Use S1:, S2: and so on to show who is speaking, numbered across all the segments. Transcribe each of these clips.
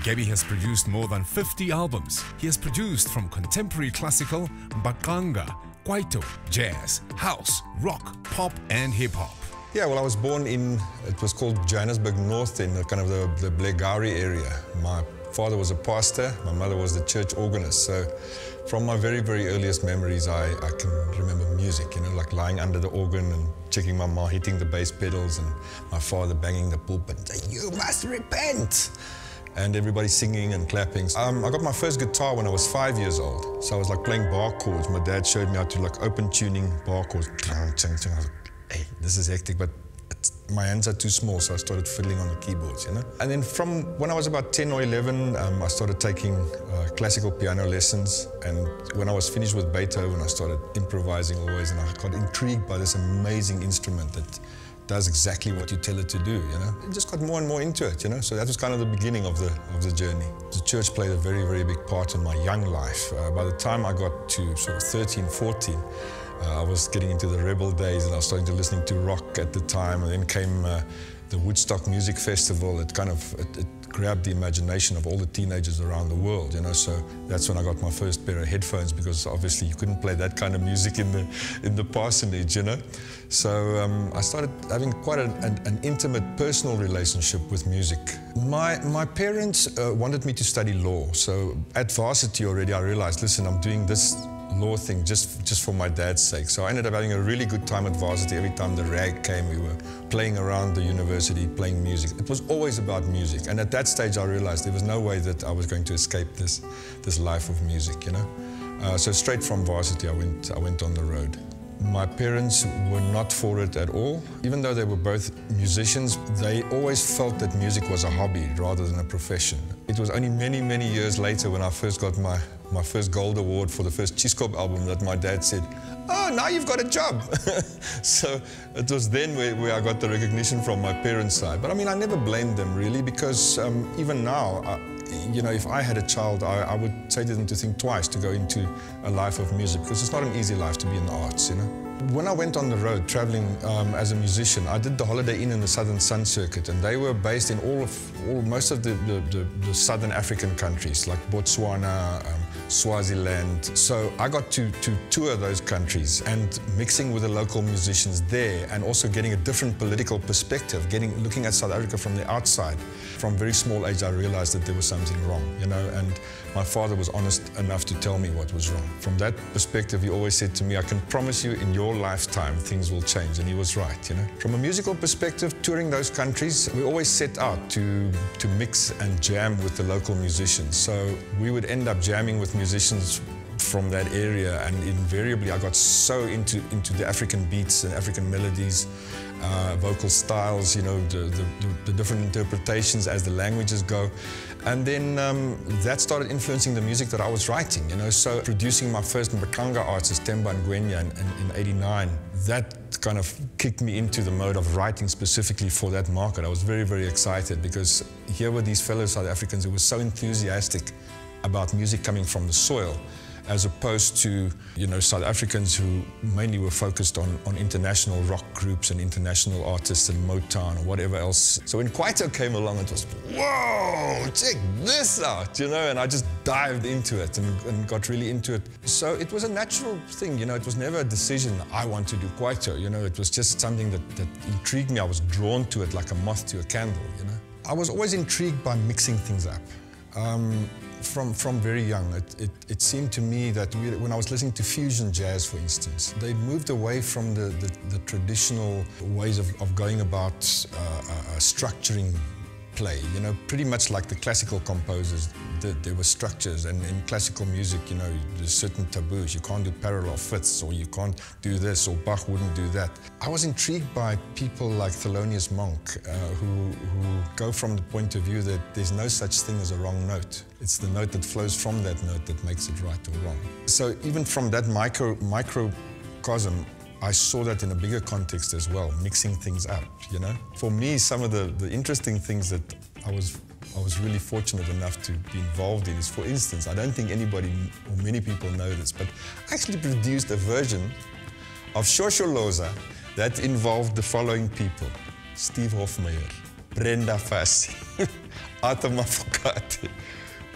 S1: Gabi has produced more than 50 albums. He has produced from contemporary classical, mbaqanga, kwaito, jazz, house, rock, pop and hip-hop.
S2: Yeah, well, I was born in, it was called Johannesburg North, in kind of the Blegari area. My father was a pastor, my mother was the church organist. So from my very, very earliest memories, I can remember music, you know, like lying under the organ and checking my ma hitting the bass pedals and my father banging the pulpit and saying, "You must repent!" And everybody singing and clapping. I got my first guitar when I was 5 years old. So I was like playing bar chords. My dad showed me how to like open tuning bar chords. I was like, hey, this is hectic, but my hands are too small, so I started fiddling on the keyboards, you know. And then from when I was about 10 or 11, I started taking classical piano lessons. And when I was finished with Beethoven, I started improvising always, and I got intrigued by this amazing instrument that does exactly what you tell it to do, you know. I just got more and more into it, you know. So that was kind of the beginning of the journey. The church played a very, very big part in my young life. By the time I got to sort of 13, 14, I was getting into the rebel days and I was starting to listen to rock at the time. And then came the Woodstock Music Festival. It kind of it grabbed the imagination of all the teenagers around the world, you know. So that's when I got my first pair of headphones, because obviously you couldn't play that kind of music in the parsonage, you know. So I started having quite an intimate personal relationship with music. My parents wanted me to study law. So at varsity already I realized, listen, I'm doing this law thing just for my dad's sake. So I ended up having a really good time at varsity. Every time the rag came, we were playing around the university, playing music. It was always about music. And at that stage I realized there was no way that I was going to escape this life of music, you know. So straight from varsity I went on the road. My parents were not for it at all. Even though they were both musicians, they always felt that music was a hobby rather than a profession. It was only many, many years later when I first got my first gold award for the first Chiscorp album that my dad said, "Oh, now you've got a job." So it was then where I got the recognition from my parents' side. But I mean, I never blamed them really, because even now, you know, if I had a child, I would say to them to think twice to go into a life of music, because it's not an easy life to be in the arts, you know. When I went on the road traveling as a musician, I did the Holiday Inn in the Southern Sun circuit, and they were based in most of the Southern African countries, like Botswana, Swaziland. So I got to tour those countries and mixing with the local musicians there, and also getting a different political perspective, looking at South Africa from the outside. From very small age I realized that there was something wrong, you know, and my father was honest enough to tell me what was wrong. From that perspective, he always said to me, "I can promise you in your lifetime things will change," and he was right, you know. From a musical perspective, touring those countries, we always set out to mix and jam with the local musicians. So we would end up jamming with musicians from that area, and invariably I got so into the African beats and African melodies, vocal styles, you know, the different interpretations as the languages go. And then that started influencing the music that I was writing, you know. So producing my first mbaqanga artist, Temba Ngwenya, in '89, that kind of kicked me into the mode of writing specifically for that market. I was very, very excited, because here were these fellow South Africans who were so enthusiastic about music coming from the soil, as opposed to, you know, South Africans who mainly were focused on international rock groups and international artists and Motown or whatever else. So when Kwaito came along, it was, whoa, check this out, you know, and I just dived into it and got really into it. So it was a natural thing, you know, it was never a decision, I want to do Kwaito, you know, it was just something that intrigued me. I was drawn to it like a moth to a candle, you know. I was always intrigued by mixing things up. From very young, it seemed to me that when I was listening to fusion jazz, for instance, they moved away from the traditional ways of going about structuring play, you know, pretty much like the classical composers. There were structures, and in classical music, you know, there's certain taboos. You can't do parallel fifths, or you can't do this, or Bach wouldn't do that. I was intrigued by people like Thelonious Monk, who go from the point of view that there's no such thing as a wrong note. It's the note that flows from that note that makes it right or wrong. So even from that microcosm, I saw that in a bigger context as well, mixing things up, you know. For me, some of the interesting things that I was I was really fortunate enough to be involved in is, for instance, I don't think anybody or many people know this, but I actually produced a version of Shosholoza that involved the following people: Steve Hofmeyer, Brenda Fassie, Arthur Mafokate,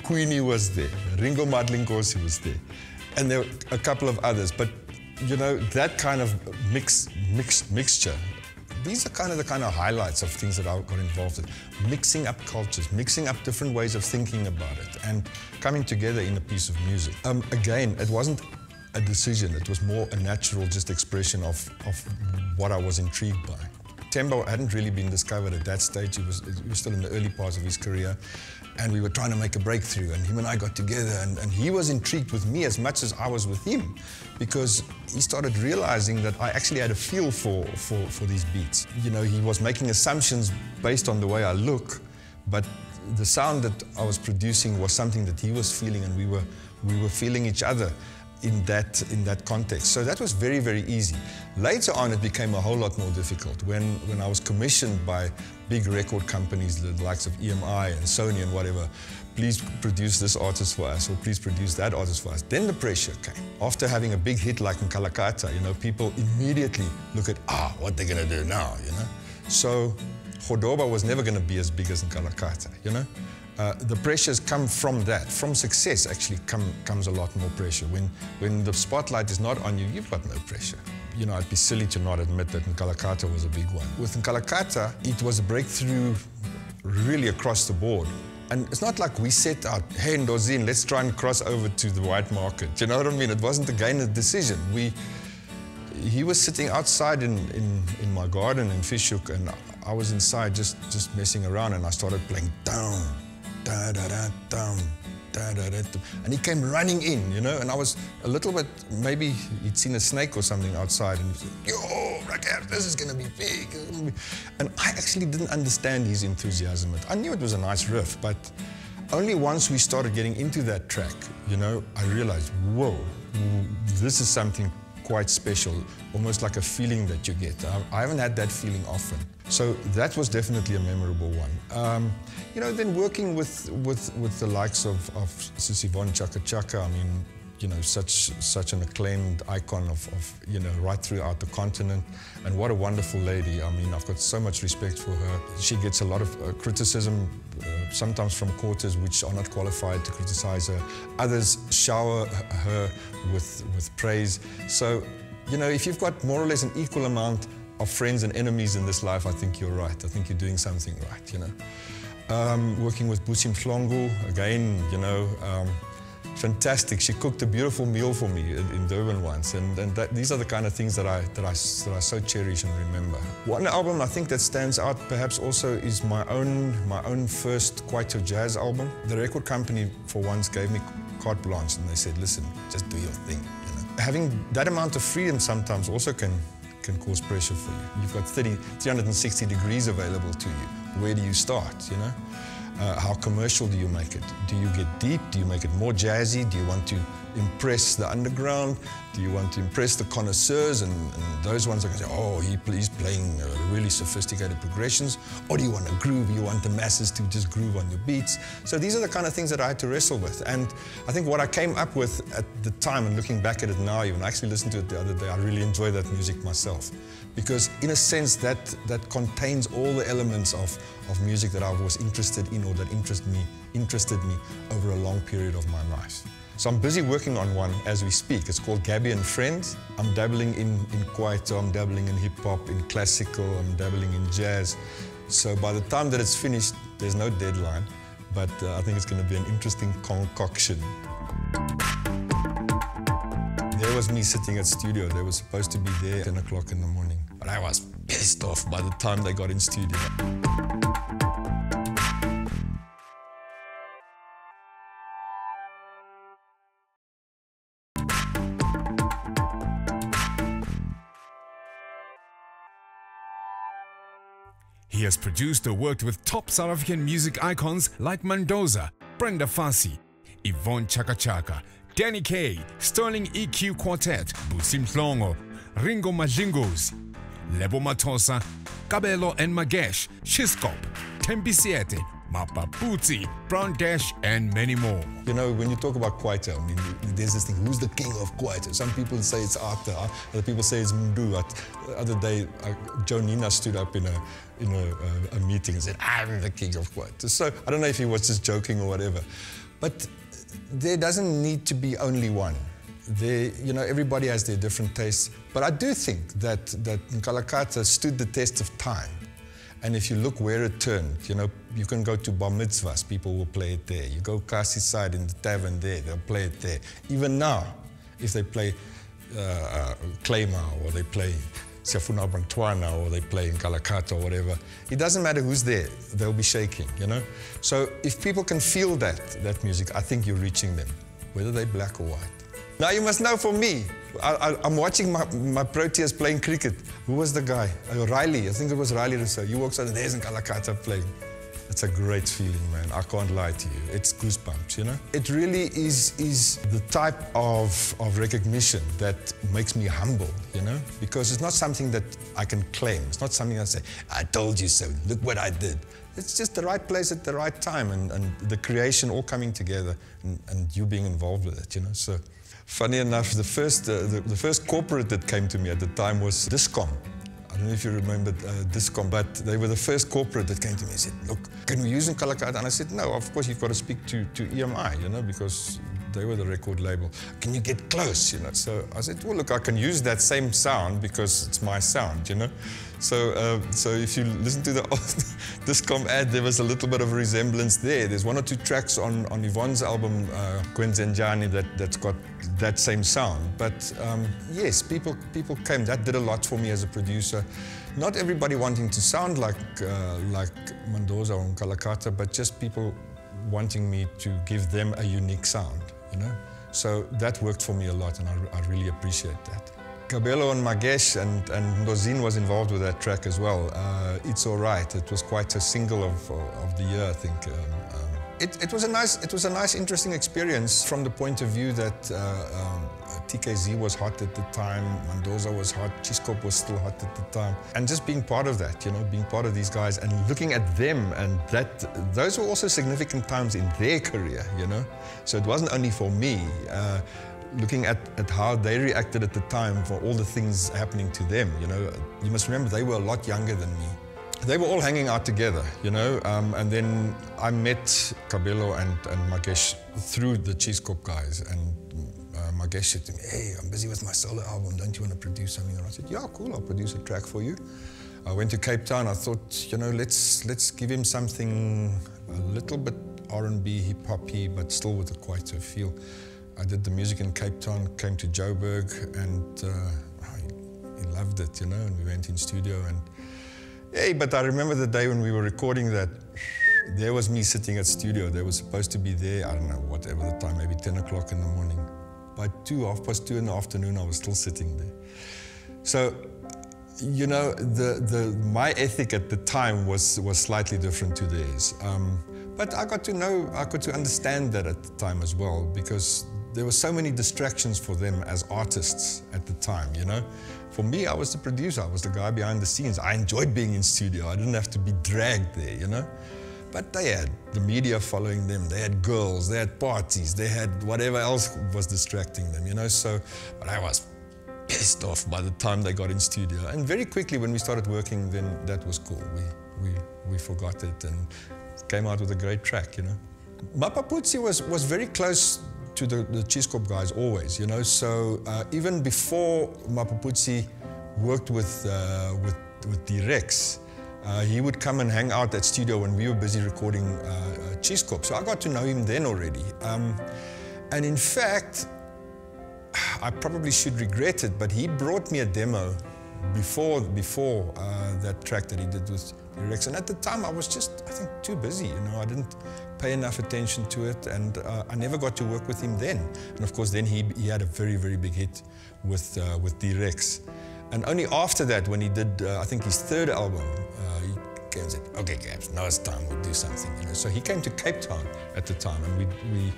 S2: Queenie was there, Ringo Madlingozi was there, and there were a couple of others. But you know, that kind of mixture, these are the kind of highlights of things that I got involved in. Mixing up cultures, mixing up different ways of thinking about it, and coming together in a piece of music. Again, it wasn't a decision, it was more a natural just expression of what I was intrigued by. Tembo hadn't really been discovered at that stage. He was still in the early parts of his career, and we were trying to make a breakthrough, and him and I got together, and he was intrigued with me as much as I was with him, because he started realizing that I actually had a feel for these beats. You know, he was making assumptions based on the way I look, but the sound that I was producing was something that he was feeling, and we were feeling each other in that context. So that was very, very easy. Later on, it became a whole lot more difficult. When I was commissioned by big record companies, the likes of EMI and Sony and whatever, please produce this artist for us, or please produce that artist for us. Then the pressure came. After having a big hit like Nkalakata, you know, people immediately look at, what they're gonna do now, you know? So Godoba was never gonna be as big as Nkalakata, you know? The pressures come from that. From success actually comes a lot more pressure. When the spotlight is not on you, you've got no pressure. You know, I'd be silly to not admit that Nkalakata was a big one. With Nkalakata, it was a breakthrough really across the board. And it's not like we set out, hey Ndozini, let's try and cross over to the white market. You know what I mean? It wasn't again a decision. He was sitting outside in my garden in Fishhoek, and I was inside just messing around, and I started playing down. Da, da, da, dum, da, da, da, dum. And he came running in, you know, and I was a little bit, maybe he'd seen a snake or something outside, and he said, yo, Rakev, this is going to be big. And I actually didn't understand his enthusiasm. I knew it was a nice riff, but only once we started getting into that track, you know, I realized, whoa, this is something quite special, almost like a feeling that you get. I haven't had that feeling often. So that was definitely a memorable one. You know, then working with the likes of Sis Yvonne Chaka Chaka, I mean, you know, such an acclaimed icon of you know, right throughout the continent, and what a wonderful lady. I mean, I've got so much respect for her. She gets a lot of criticism, sometimes from quarters which are not qualified to criticize her. Others shower her with praise. So, you know, if you've got more or less an equal amount of friends and enemies in this life, I think you're right. I think you're doing something right, you know. Working with Busi Mhlongo, again, you know, fantastic. She cooked a beautiful meal for me in Durban once, and these are the kind of things that I so cherish and remember. One album I think that stands out perhaps also is my own first Kwaito jazz album. The record company for once gave me carte blanche, and they said, listen, just do your thing. You know? Having that amount of freedom sometimes also can cause pressure for you. You've got 360 degrees available to you. Where do you start, you know? How commercial do you make it? Do you get deep? Do you make it more jazzy? Do you want to impress the underground? Do you want to impress the connoisseurs and those ones that can say, oh, he's playing really sophisticated progressions? Or do you want to groove? You want the masses to just groove on your beats? So these are the kind of things that I had to wrestle with. And I think what I came up with at the time, and looking back at it now, even I actually listened to it the other day, I really enjoy that music myself. Because in a sense, that contains all the elements of music that I was interested in, or that interested me over a long period of my life. So I'm busy working on one as we speak. It's called Gabi and Friends. I'm dabbling in kwaito, I'm dabbling in hip-hop, in classical, I'm dabbling in jazz. So by the time that it's finished, there's no deadline, but I think it's going to be an interesting concoction. There was me sitting at studio. They were supposed to be there at 10 o'clock in the morning, but I was pissed off by the time they got in studio.
S1: He has produced or worked with top South African music icons like Mandoza, Brenda Fassie, Yvonne Chaka Chaka, Danny Kaye, Sterling EQ Quartet, Busi Mhlongo, Ringo Madlingozi, Lebo Mathosa, Kabelo and Magesh, Shiskop, Tembi Siete, Mapaputsi, Brown Dash, and many more.
S2: You know, when you talk about Kwaito, I mean, there's this thing, who's the king of Kwaito? Some people say it's Arthur, other people say it's Mdu. The other day, Joe Nina stood up in a meeting and said, I'm the king of Kwaito. So I don't know if he was just joking or whatever. But there doesn't need to be only one. You know, everybody has their different tastes. But I do think that Nkalakata stood the test of time. And if you look where it turned, you know, you can go to bar mitzvahs, people will play it there. You go Kasi side in the tavern there, they'll play it there. Even now, if they play Klema or they play Siafuna Bantwana or they play in Nkalakata or whatever, it doesn't matter who's there, they'll be shaking, you know. So if people can feel that music, I think you're reaching them, whether they're black or white. Now you must know, for me, I'm watching my Proteas playing cricket. Who was the guy? Riley, I think it was Riley Rousseau. You walk out and there's Nkalakata playing. It's a great feeling, man. I can't lie to you. It's goosebumps, you know? It really is the type of recognition that makes me humble, you know? Because it's not something that I can claim. It's not something I say, I told you so, look what I did. It's just the right place at the right time and the creation all coming together and you being involved with it, you know? So, funny enough, the first corporate that came to me at the time was Discom. I don't know if you remember Discom, but they were the first corporate that came to me and said, look, can we use Nkalakata? And I said, no, of course you've got to speak to EMI, you know, because they were the record label. Can you get close, you know? So I said, well, look, I can use that same sound because it's my sound, you know? So if you listen to the old Discom ad, there was a little bit of a resemblance there. There's one or two tracks on Yvonne's album, Kwenzenjani, that's got that same sound. But yes, people came. That did a lot for me as a producer. Not everybody wanting to sound like Mandoza or Nkalakata, but just people wanting me to give them a unique sound, you know? So that worked for me a lot, and I really appreciate that. Kabelo and Magesh and Ndozine was involved with that track as well. It's Alright. It was quite a single of the year, I think. It was a nice, interesting experience from the point of view that TKZ was hot at the time, Mandoza was hot, Chiskop was still hot at the time, and just being part of that, you know, being part of these guys and looking at them, and those were also significant times in their career, you know. So it wasn't only for me. Looking at how they reacted at the time for all the things happening to them, you know. You must remember they were a lot younger than me. They were all hanging out together, you know, and then I met Kabelo and Magesh through the Cheese Corp guys, and Magesh said to me, hey, I'm busy with my solo album, don't you want to produce something? And I said, yeah, cool, I'll produce a track for you. I went to Cape Town, I thought, you know, let's give him something a little bit R&B, hip-hoppy, but still with a Kwaito feel. I did the music in Cape Town, came to Joburg, and he loved it, you know, and we went in studio. And hey, but I remember the day when we were recording that, there was me sitting at studio. They were supposed to be there, I don't know, whatever the time, maybe 10 o'clock in the morning. By 2:30 in the afternoon, I was still sitting there. So, you know, my ethic at the time was slightly different to theirs. But I got to understand that at the time as well, because there were so many distractions for them as artists at the time, you know. For me, I was the producer, I was the guy behind the scenes. I enjoyed being in studio, I didn't have to be dragged there, you know. But they had the media following them, they had girls, they had parties, they had whatever else was distracting them, you know. So, but I was pissed off by the time they got in studio. And very quickly when we started working, then that was cool. We forgot it and came out with a great track, you know. Mapaputsi was very close to the Cheese Corp guys always, you know. So even before Mapaputsi worked with D-Rex, he would come and hang out at studio when we were busy recording Cheese Corp. So I got to know him then already. And in fact, I probably should regret it, but he brought me a demo before that track that he did with D-Rex. And at the time, I was just, I think, too busy, you know. I didn't pay enough attention to it, and I never got to work with him then. And of course, then he had a very, very big hit with D-Rex. And only after that, when he did, I think, his third album, he came and said, okay, Gabs, now it's time, we'll do something, you know. So he came to Cape Town at the time, and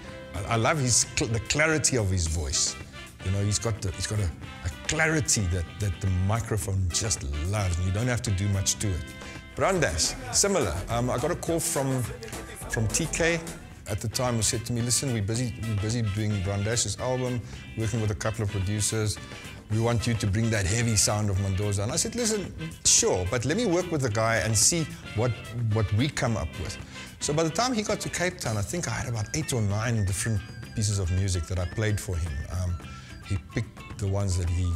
S2: I love the clarity of his voice. You know, he's got a clarity that the microphone just loves, and you don't have to do much to it. Brown Dash, similar. I got a call from from TK at the time who said to me, listen, we're busy doing Brandash's album, working with a couple of producers. We want you to bring that heavy sound of Mandoza. And I said, listen, sure, but let me work with the guy and see what we come up with. So by the time he got to Cape Town, I think I had about 8 or 9 different pieces of music that I played for him. He picked the ones that he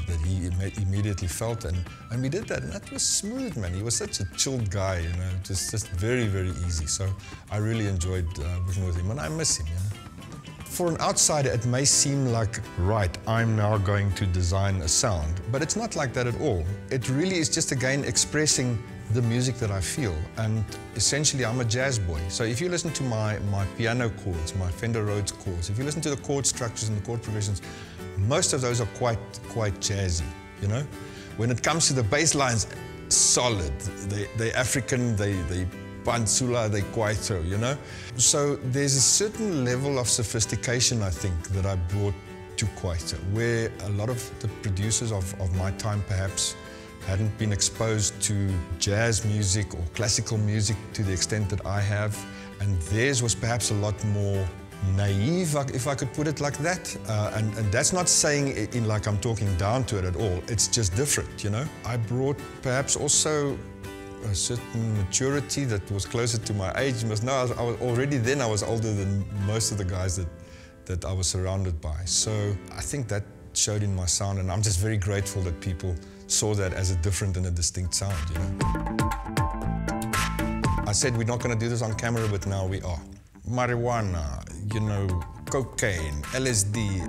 S2: immediately felt, and we did that, and that was smooth, man. He was such a chilled guy, you know, just very, very easy. So I really enjoyed working with him, and I miss him, you know. For an outsider, it may seem like, right, I'm now going to design a sound, but it's not like that at all. It really is just, again, expressing the music that I feel, and essentially I'm a jazz boy. So if you listen to my piano chords, my Fender Rhodes chords, if you listen to the chord structures and the chord progressions, most of those are quite jazzy, you know. When it comes to the bass lines, solid. They're African, they Pantsula, they Kwaito, you know. So there's a certain level of sophistication, I think, that I brought to Kwaito, where a lot of the producers of my time perhaps hadn't been exposed to jazz music or classical music to the extent that I have, and theirs was perhaps a lot more naive, if I could put it like that. And that's not saying in like I'm talking down to it at all. It's just different, you know. I brought perhaps also a certain maturity that was closer to my age. I was already then I was older than most of the guys that I was surrounded by. So I think that showed in my sound, and I'm just very grateful that people saw that as a different and a distinct sound, you know. I said we're not going to do this on camera, but now we are. Marijuana, you know, cocaine, LSD.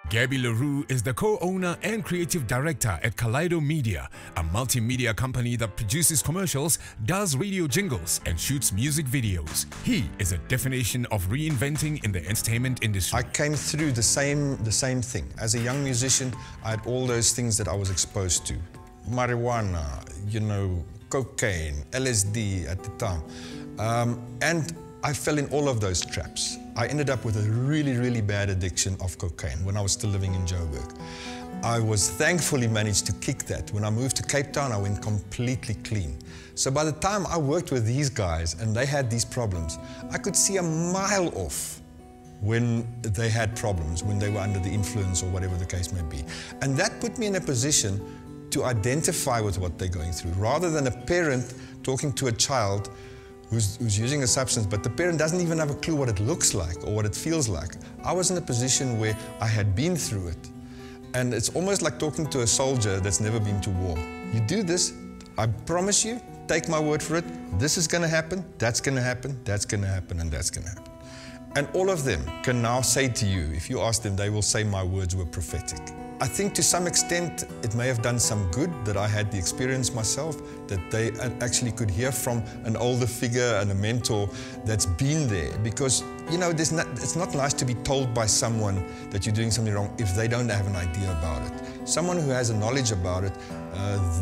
S1: Gabi Le Roux is the co-owner and creative director at Kaleido Media, a multimedia company that produces commercials, does radio jingles, and shoots music videos. He is a definition of reinventing in the entertainment industry.
S2: I came through the same thing. As a young musician, I had all those things that I was exposed to. Marijuana, you know, cocaine, LSD at the time. And I fell in all of those traps. I ended up with a really, really bad addiction of cocaine when I was still living in Joburg. I was thankfully managed to kick that. When I moved to Cape Town, I went completely clean. So by the time I worked with these guys and they had these problems, I could see a mile off when they had problems, when they were under the influence or whatever the case may be. And that put me in a position to identify with what they're going through, rather than a parent talking to a child who's using a substance, but the parent doesn't even have a clue what it looks like or what it feels like. I was in a position where I had been through it. And it's almost like talking to a soldier that's never been to war. You do this, I promise you, take my word for it, this is gonna happen, that's gonna happen, that's gonna happen, and that's gonna happen. And all of them can now say to you, if you ask them, they will say my words were prophetic. I think to some extent it may have done some good that I had the experience myself, that they actually could hear from an older figure and a mentor that's been there. Because, you know, it's not nice to be told by someone that you're doing something wrong if they don't have an idea about it. Someone who has a knowledge about it,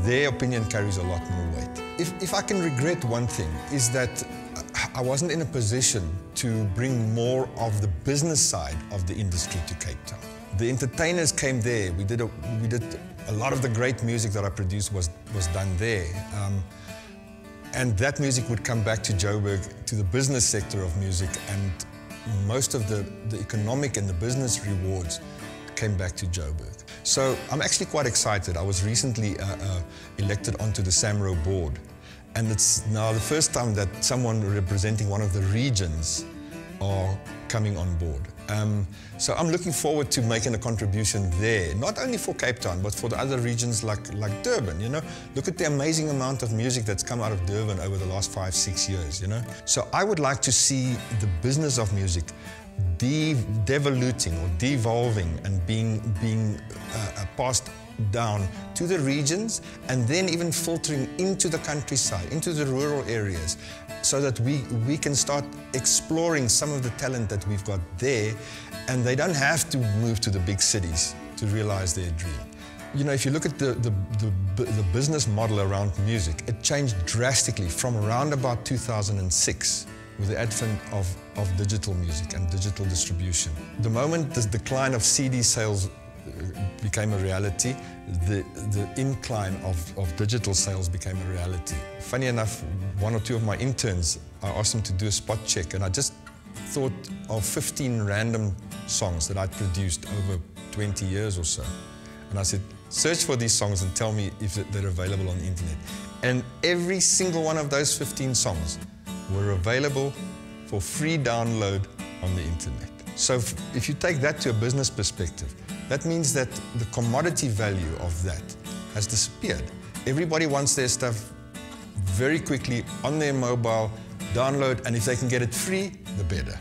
S2: their opinion carries a lot more weight. If I can regret one thing, is that I wasn't in a position to bring more of the business side of the industry to Cape Town. The entertainers came there. We did a lot of the great music that I produced was done there. And that music would come back to Joburg, to the business sector of music, and most of the economic and the business rewards came back to Joburg. So I'm actually quite excited. I was recently elected onto the SAMRO board, and it's now the first time that someone representing one of the regions are coming on board. So I'm looking forward to making a contribution there, not only for Cape Town, but for the other regions like Durban, you know. Look at the amazing amount of music that's come out of Durban over the last 5-6 years, you know. So I would like to see the business of music devoluting or devolving and being passed down to the regions, and then even filtering into the countryside, into the rural areas, so that we can start exploring some of the talent that we've got there, and they don't have to move to the big cities to realize their dream. You know, if you look at the business model around music, it changed drastically from around about 2006 with the advent of digital music and digital distribution. The moment the decline of CD sales became a reality, the incline of digital sales became a reality. Funny enough, one or two of my interns, I asked them to do a spot check, and I just thought of 15 random songs that I'd produced over 20 years or so. And I said, search for these songs and tell me if they're available on the internet. And every single one of those 15 songs were available for free download on the internet. So if you take that to a business perspective, that means that the commodity value of that has disappeared. Everybody wants their stuff very quickly on their mobile, download, and if they can get it free, the better.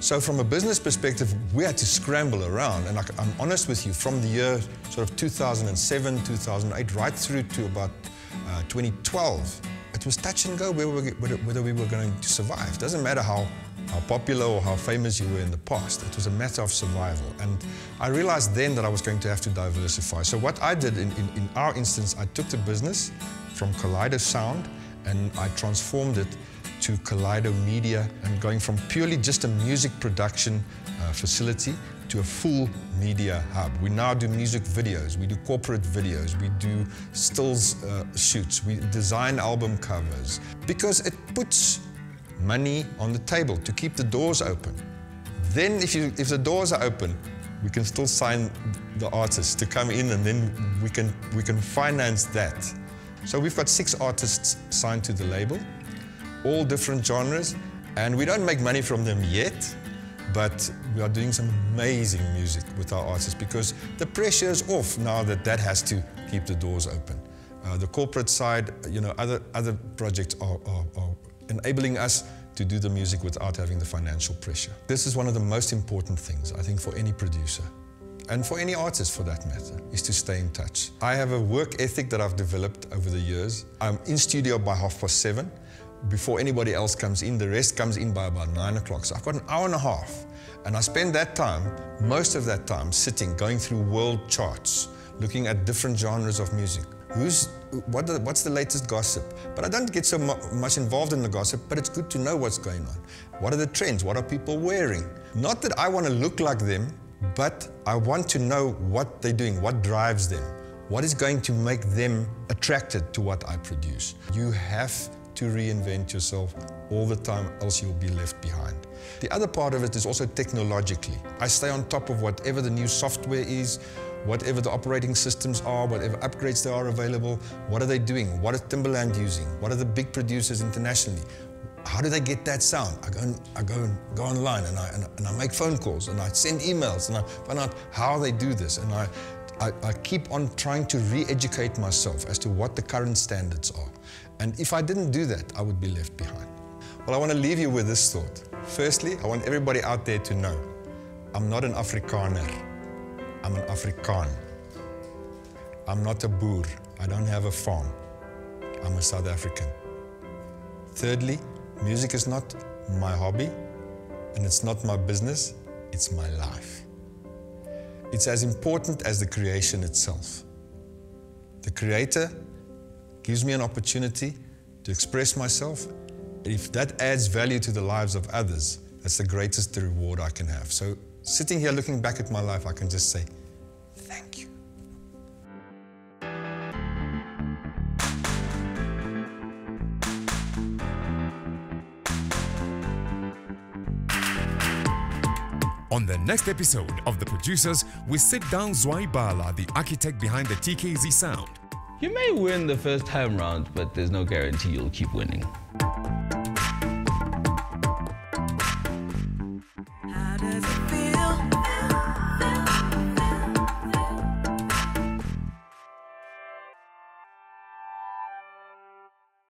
S2: So from a business perspective, we had to scramble around, and I'm honest with you, from the year sort of 2007, 2008, right through to about 2012, it was touch and go whether we were going to survive. It doesn't matter how popular or how famous you were in the past. It was a matter of survival. And I realized then that I was going to have to diversify. So what I did in our instance, I took the business from Kaleido Sound and I transformed it to Kaleido Media, and going from purely just a music production facility to a full media hub. We now do music videos, we do corporate videos, we do stills shoots, we design album covers, because it puts money on the table to keep the doors open. Then if the doors are open, we can still sign the artists to come in, and then we can finance that. So we've got 6 artists signed to the label, all different genres, and we don't make money from them yet, but we are doing some amazing music with our artists because the pressure is off now that has to keep the doors open. The corporate side, you know, other projects are enabling us to do the music without having the financial pressure. This is one of the most important things, I think, for any producer, and for any artist for that matter, is to stay in touch. I have a work ethic that I've developed over the years. I'm in studio by 7:30. Before anybody else comes in, the rest comes in by about 9 o'clock. So I've got an hour and a half, and I spend that time, most of that time, sitting, going through world charts, looking at different genres of music. What's the latest gossip? But I don't get so much involved in the gossip, but it's good to know what's going on. What are the trends? What are people wearing? Not that I want to look like them, but I want to know what they're doing, what drives them, what is going to make them attracted to what I produce. You have to reinvent yourself all the time, else you'll be left behind. The other part of it is also technologically. I stay on top of whatever the new software is, whatever the operating systems are, whatever upgrades there are available. What are they doing? What is Timbaland using? What are the big producers internationally? How do they get that sound? I go online and I make phone calls and I send emails and I find out how they do this, and I keep on trying to re-educate myself as to what the current standards are. And if I didn't do that, I would be left behind. Well, I want to leave you with this thought. Firstly, I want everybody out there to know, I'm not an Afrikaner, I'm an Afrikaan. I'm not a boer, I don't have a farm, I'm a South African. Thirdly, music is not my hobby, and it's not my business, it's my life. It's as important as the creation itself. The creator gives me an opportunity to express myself. If that adds value to the lives of others, that's the greatest reward I can have. So sitting here looking back at my life, I can just say, thank you.
S1: On the next episode of The Producers, we sit down Zwaibala, the architect behind the TKZ sound.
S3: You may win the first time round, but there's no guarantee you'll keep winning.